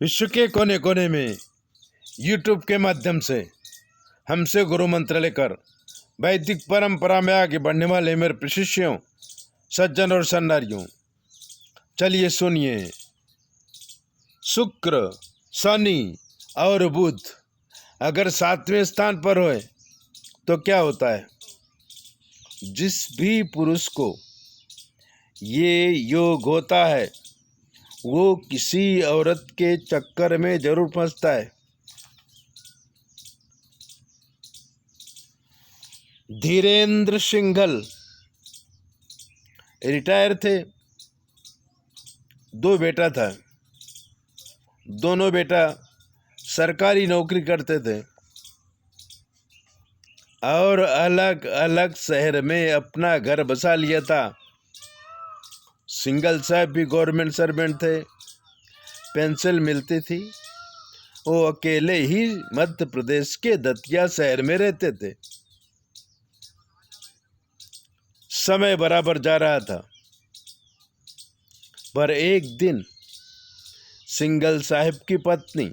विश्व के कोने कोने में यूट्यूब के माध्यम से हमसे गुरु मंत्र लेकर वैदिक परंपरा में आगे बढ़ने वाले मेरे प्रशिष्यों, सज्जन और सन्नारियों, चलिए सुनिए। शुक्र, शनि और बुध अगर 7वें स्थान पर होए तो क्या होता है? जिस भी पुरुष को ये योग होता है वो किसी औरत के चक्कर में जरूर फंसता है। धीरेन्द्र सिंघल रिटायर थे, 2 बेटा था। दोनों बेटा सरकारी नौकरी करते थे और अलग अलग शहर में अपना घर बसा लिया था। सिंघल साहब भी गवर्नमेंट सर्वेंट थे, पेंशन मिलती थी। वो अकेले ही मध्य प्रदेश के दतिया शहर में रहते थे। समय बराबर जा रहा था, पर एक दिन सिंघल साहब की पत्नी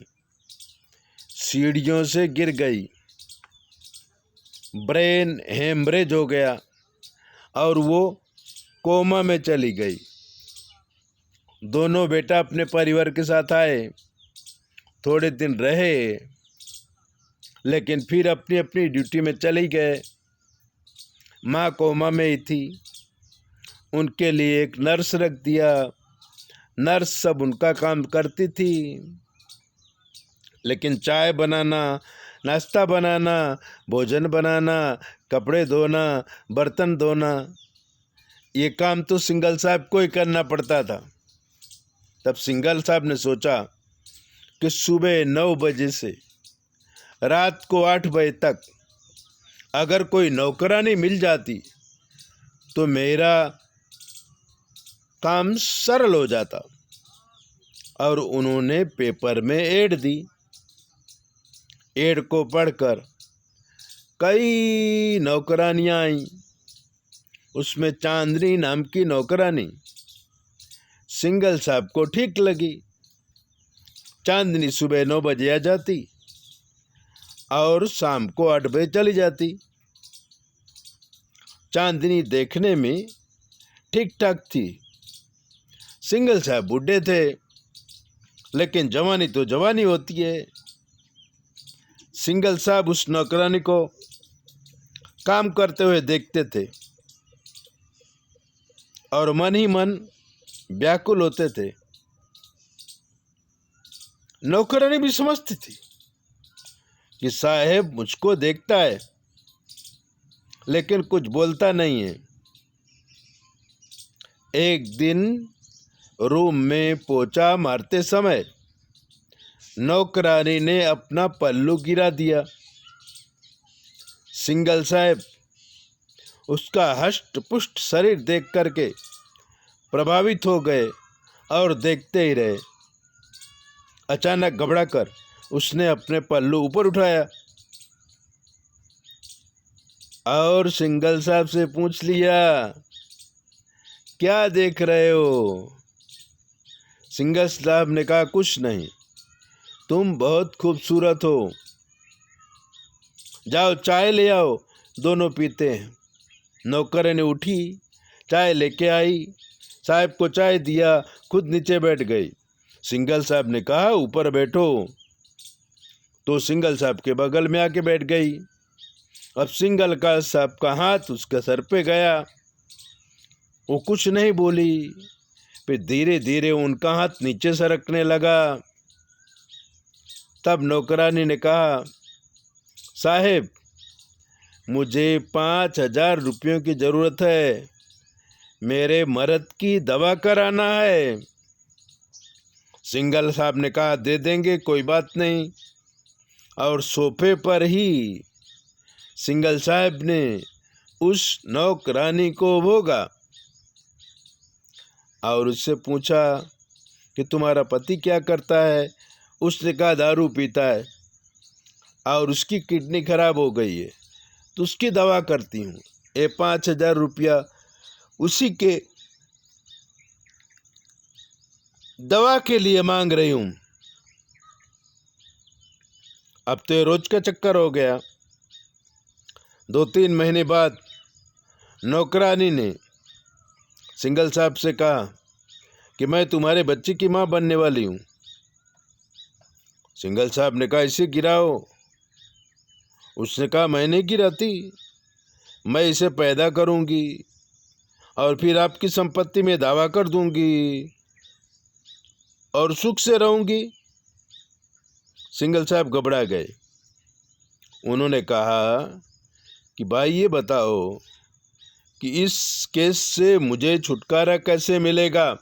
सीढ़ियों से गिर गई, ब्रेन हेमरेज हो गया और वो कोमा में चली गई। दोनों बेटा अपने परिवार के साथ आए, थोड़े दिन रहे, लेकिन फिर अपनी अपनी ड्यूटी में चले गए। माँ कोमा में ही थी, उनके लिए एक नर्स रख दिया। नर्स सब उनका काम करती थी, लेकिन चाय बनाना, नाश्ता बनाना, भोजन बनाना, कपड़े धोना, बर्तन धोना, ये काम तो सिंघल साहब को ही करना पड़ता था। तब सिंघल साहब ने सोचा कि सुबह 9 बजे से रात को 8 बजे तक अगर कोई नौकरानी मिल जाती तो मेरा काम सरल हो जाता। और उन्होंने पेपर में ऐड दी। ऐड को पढ़कर कई नौकरानियां आईं। उसमें चांदनी नाम की नौकरानी सिंघल साहब को ठीक लगी। चांदनी सुबह 9 बजे आ जाती और शाम को 8 बजे चली जाती। चांदनी देखने में ठीक ठाक थी। सिंघल साहब बूढ़े थे, लेकिन जवानी तो जवानी होती है। सिंघल साहब उस नौकरानी को काम करते हुए देखते थे और मन ही मन व्याकुल होते थे। नौकरानी भी समझती थी कि साहेब मुझको देखता है लेकिन कुछ बोलता नहीं है। एक दिन रूम में पोछा मारते समय नौकरानी ने अपना पल्लू गिरा दिया। सिंघल साहब उसका हष्ट पुष्ट शरीर देख करके प्रभावित हो गए और देखते ही रहे। अचानक घबराकर उसने अपने पल्लू ऊपर उठाया और सिंघल साहब से पूछ लिया, क्या देख रहे हो? सिंघल साहब ने कहा, कुछ नहीं, तुम बहुत खूबसूरत हो, जाओ चाय ले आओ, दोनों पीते हैं। नौकरानी उठी, चाय लेके आई, साहब को चाय दिया, खुद नीचे बैठ गई। सिंघल साहब ने कहा, ऊपर बैठो, तो सिंघल साहब के बगल में आके बैठ गई। अब सिंघल साहब का हाथ उसके सर पे गया, वो कुछ नहीं बोली। फिर धीरे धीरे उनका हाथ नीचे सरकने लगा। तब नौकरानी ने कहा, साहेब मुझे 5,000 रुपयों की ज़रूरत है, मेरे मर्द की दवा कराना है। सिंघल साहब ने कहा, दे देंगे, कोई बात नहीं। और सोफे पर ही सिंघल साहब ने उस नौकरानी को भोगा और उससे पूछा कि तुम्हारा पति क्या करता है? उसने कहा, दारू पीता है और उसकी किडनी खराब हो गई है, तो उसकी दवा करती हूँ। ये 5,000 रुपया उसी के दवा के लिए मांग रही हूँ। अब तो ये रोज का चक्कर हो गया। 2-3 महीने बाद नौकरानी ने सिंघल साहब से कहा कि मैं तुम्हारे बच्चे की माँ बनने वाली हूँ। सिंघल साहब ने कहा इसे गिराओ। उसने कहा मैं नहीं गिराती, मैं इसे पैदा करूँगी और फिर आपकी संपत्ति में दावा कर दूंगी और सुख से रहूंगी। सिंघल साहब घबरा गए। उन्होंने कहा कि भाई ये बताओ कि इस केस से मुझे छुटकारा कैसे मिलेगा।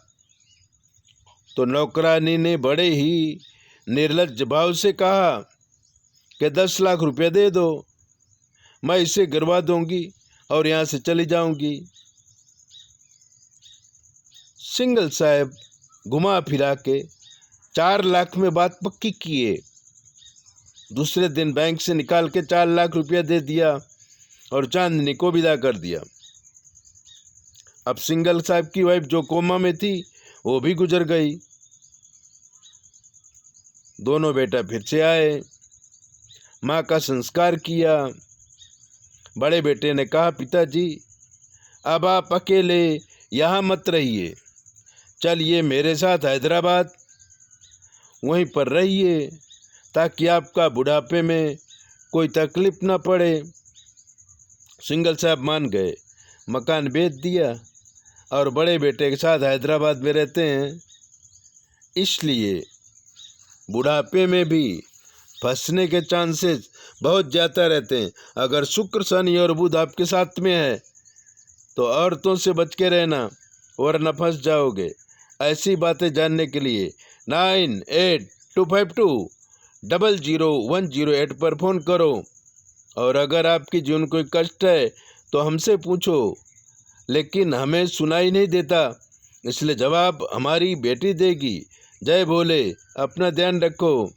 तो नौकरानी ने बड़े ही निर्लज्ज भाव से कहा कि 10 लाख रुपए दे दो, मैं इसे गिरवा दूंगी और यहाँ से चली जाऊंगी। सिंघल साहब घुमा फिरा के 4 लाख में बात पक्की किए। दूसरे दिन बैंक से निकाल के 4 लाख रुपया दे दिया और चांदनी को विदा कर दिया। अब सिंघल साहब की वाइफ जो कोमा में थी वो भी गुजर गई। दोनों बेटा फिर से आए, माँ का संस्कार किया। बड़े बेटे ने कहा पिताजी अब आप अकेले यहाँ मत रहिए, चलिए मेरे साथ हैदराबाद, वहीं पर रहिए ताकि आपका बुढ़ापे में कोई तकलीफ ना पड़े। सिंघल साहब मान गए, मकान बेच दिया और बड़े बेटे के साथ हैदराबाद में रहते हैं। इसलिए बुढ़ापे में भी फंसने के चांसेस बहुत ज़्यादा रहते हैं। अगर शुक्र शनि और बुध आपके साथ में है तो औरतों से बच के रहना वरना फंस जाओगे। ऐसी बातें जानने के लिए 9825200108 पर फ़ोन करो। और अगर आपकी जीवन कोई कष्ट है तो हमसे पूछो, लेकिन हमें सुनाई नहीं देता, इसलिए जवाब हमारी बेटी देगी। जय भोले, अपना ध्यान रखो।